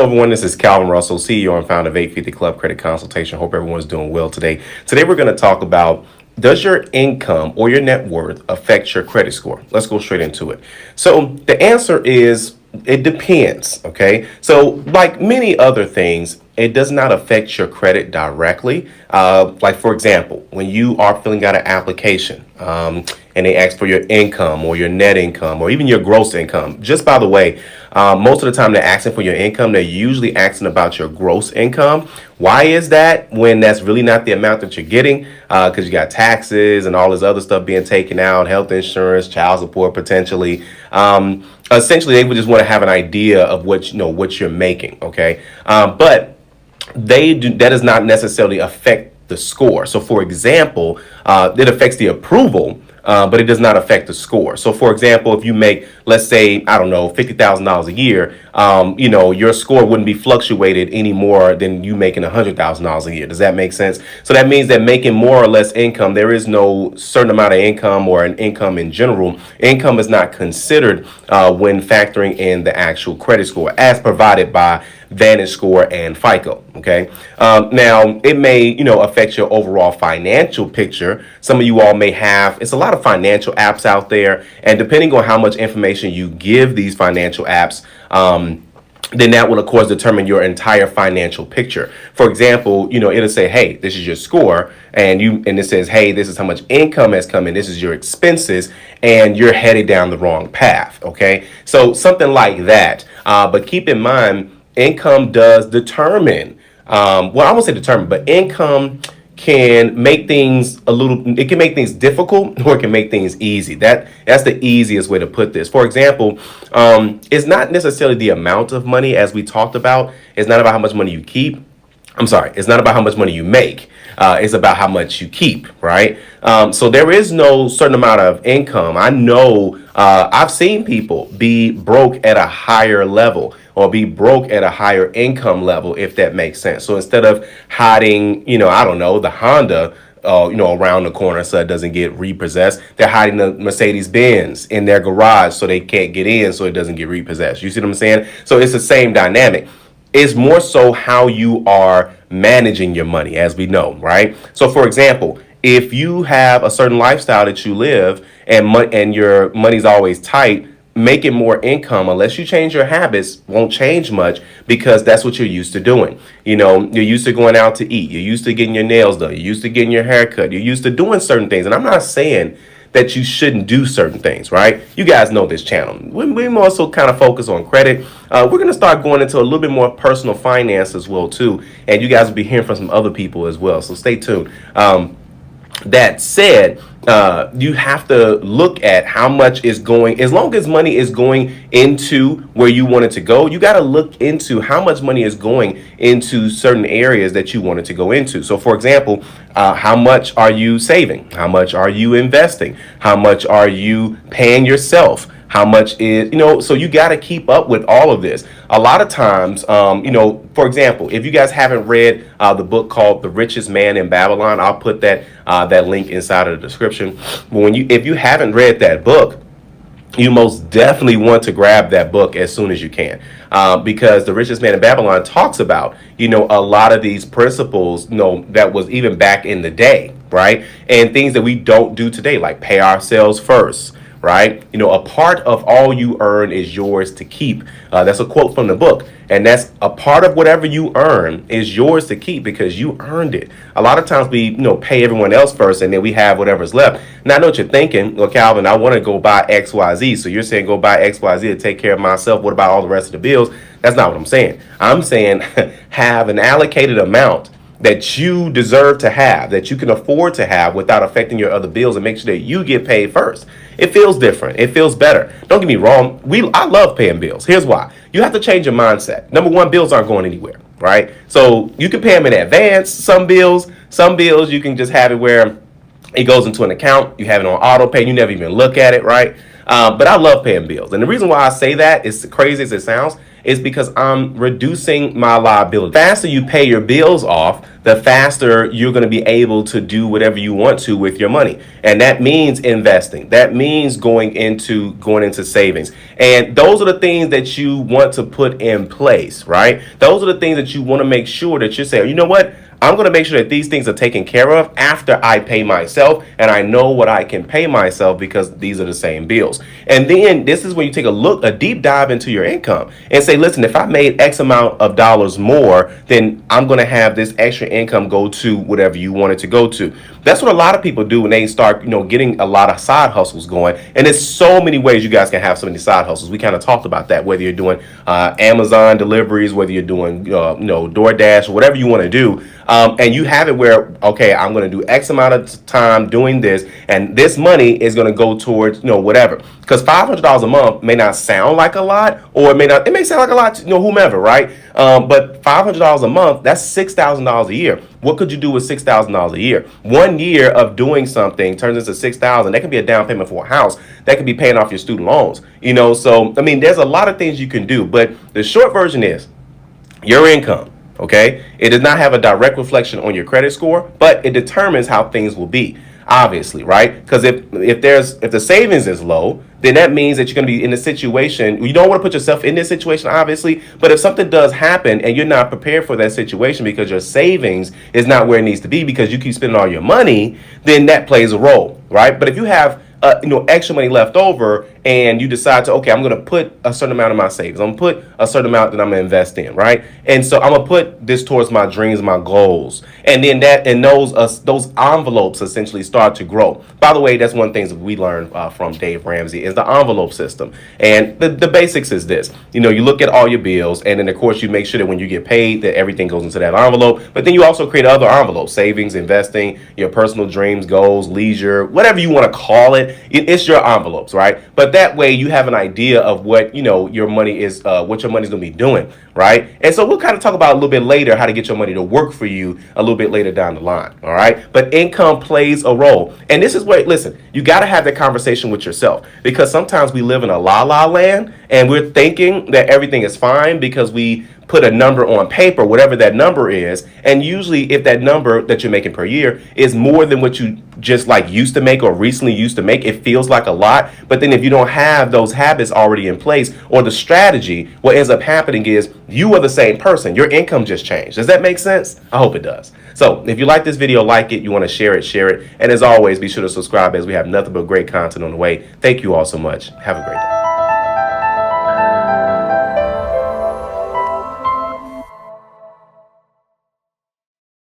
everyone. This is Calvin Russell, CEO and founder of 850 Club Credit Consultation. Hope everyone's doing well today. Today, we're going to talk about, does your income or your net worth affect your credit score? Let's go straight into it. So the answer is, it depends. Okay. So like many other things, it does not affect your credit directly. Like, for example, when you are filling out an application and they ask for your income or your net income or even your gross income. Just by the way, most of the time they're asking for your income. They're usually asking about your gross income. Why is that when that's really not the amount that you're getting? Because you got taxes and all this other stuff being taken out, health insurance, child support potentially. Essentially, they would just want to have an idea of what you're making. Okay, but that does not necessarily affect the score. So, for example, it affects the approval, but it does not affect the score. So, for example, if you make, let's say, I don't know, $50,000 a year, your score wouldn't be fluctuated any more than you making $100,000 a year. Does that make sense? So that means that making more or less income, there is no certain amount of income or an income in general. Income is not considered when factoring in the actual credit score as provided by Vantage Score and FICO. Okay. Now it may, affect your overall financial picture. Some of you all may have, it's a lot of financial apps out there. And depending on how much information you give these financial apps, then that will, of course, determine your entire financial picture. For example, it'll say, hey, this is your score. And it says, hey, this is how much income has come in. This is your expenses. And you're headed down the wrong path. OK, so something like that. But keep in mind, income does determine, I won't say determine, but income can make things it can make things difficult, or it can make things easy. That's the easiest way to put this. For example, it's not necessarily the amount of money, as we talked about. It's not about how much money you keep. I'm sorry, it's not about how much money you make. It's about how much you keep, right? So there is no certain amount of income. I know I've seen people be broke at a higher level or be broke at a higher income level, if that makes sense. So instead of hiding, I don't know, the Honda, around the corner so it doesn't get repossessed, they're hiding the Mercedes Benz in their garage so they can't get in so it doesn't get repossessed. You see what I'm saying? So it's the same dynamic. It's more so how you are managing your money, as we know, right? So, for example, if you have a certain lifestyle that you live and your money's always tight, making more income, unless you change your habits, won't change much because that's what you're used to doing. You're used to going out to eat. You're used to getting your nails done. You're used to getting your hair cut. You're used to doing certain things. And I'm not saying that you shouldn't do certain things, right? You guys know this channel. We more so kind of focus on credit. We're going to start going into a little bit more personal finance as well, too. And you guys will be hearing from some other people as well. So stay tuned. That said, you have to look at how much is going, as long as money is going into where you want it to go, you got to look into how much money is going into certain areas that you want it to go into. So, for example, how much are you saving? How much are you investing? How much are you paying yourself? How much is, so you got to keep up with all of this. A lot of times, for example, if you guys haven't read the book called The Richest Man in Babylon, I'll put that link inside of the description. But if you haven't read that book, you most definitely want to grab that book as soon as you can, because The Richest Man in Babylon talks about, a lot of these principles, that was even back in the day, right? And things that we don't do today, like pay ourselves first. Right? A part of all you earn is yours to keep. That's a quote from the book. And that's a part of whatever you earn is yours to keep because you earned it. A lot of times we, pay everyone else first and then we have whatever's left. Now I know what you're thinking. Well, Calvin, I want to go buy XYZ. So you're saying go buy XYZ to take care of myself. What about all the rest of the bills? That's not what I'm saying. I'm saying have an allocated amount that you deserve to have, that you can afford to have without affecting your other bills, and make sure that you get paid first. It feels different. It feels better. Don't get me wrong. I love paying bills. Here's why. You have to change your mindset. Number one, bills aren't going anywhere, right? So you can pay them in advance. Some bills you can just have it where it goes into an account. You have it on auto pay. You never even look at it, right? But I love paying bills. And the reason why I say that, is crazy as it sounds, is because I'm reducing my liability. The faster you pay your bills off, the faster you're going to be able to do whatever you want to with your money. And that means investing. That means going into savings. And those are the things that you want to put in place, right? Those are the things that you want to make sure that you're saying, you know what? I'm going to make sure that these things are taken care of after I pay myself, and I know what I can pay myself because these are the same bills. And then this is when you take a deep dive into your income and say, listen, if I made X amount of dollars more, then I'm going to have this extra income go to whatever you want it to go to. That's what a lot of people do when they start, getting a lot of side hustles going. And there's so many ways you guys can have so many side hustles. We kind of talked about that, whether you're doing Amazon deliveries, whether you're doing, DoorDash, whatever you want to do. And you have it where, okay, I'm going to do X amount of time doing this, and this money is going to go towards, whatever. Because $500 a month may not sound like a lot, or it may sound like a lot to, whomever, right? But $500 a month, that's $6,000 a year. What could you do with $6,000 a year? 1 year of doing something turns into $6,000. That could be a down payment for a house. That could be paying off your student loans. So, there's a lot of things you can do. But the short version is your income. Okay, it does not have a direct reflection on your credit score, but it determines how things will be, obviously, right? Because if the savings is low, then that means that you're going to be in a situation. You don't want to put yourself in this situation, obviously, but if something does happen and you're not prepared for that situation because your savings is not where it needs to be because you keep spending all your money, then that plays a role, right? But if you have extra money left over and you decide to, okay, I'm going to put a certain amount of my savings. I'm going to put a certain amount that I'm going to invest in, right? And so I'm going to put this towards my dreams, my goals. And then those envelopes essentially start to grow. By the way, that's one of the things that we learned from Dave Ramsey is the envelope system. And the basics is this. You look at all your bills, and then, of course, you make sure that when you get paid that everything goes into that envelope. But then you also create other envelopes, savings, investing, your personal dreams, goals, leisure, whatever you want to call it. It's your envelopes, right? But that way you have an idea of what, your money is, what your money's going to be doing, right? And so we'll kind of talk about a little bit later how to get your money to work for you a little bit later down the line, all right? But income plays a role. And this is where, listen, you got to have that conversation with yourself because sometimes we live in a la-la land and we're thinking that everything is fine because we put a number on paper, whatever that number is. And usually if that number that you're making per year is more than what you just used to make or recently used to make, it feels like a lot. But then if you don't have those habits already in place or the strategy, what ends up happening is you are the same person. Your income just changed. Does that make sense? I hope it does. So if you like this video, like it, you want to share it. And as always, be sure to subscribe as we have nothing but great content on the way. Thank you all so much. Have a great day.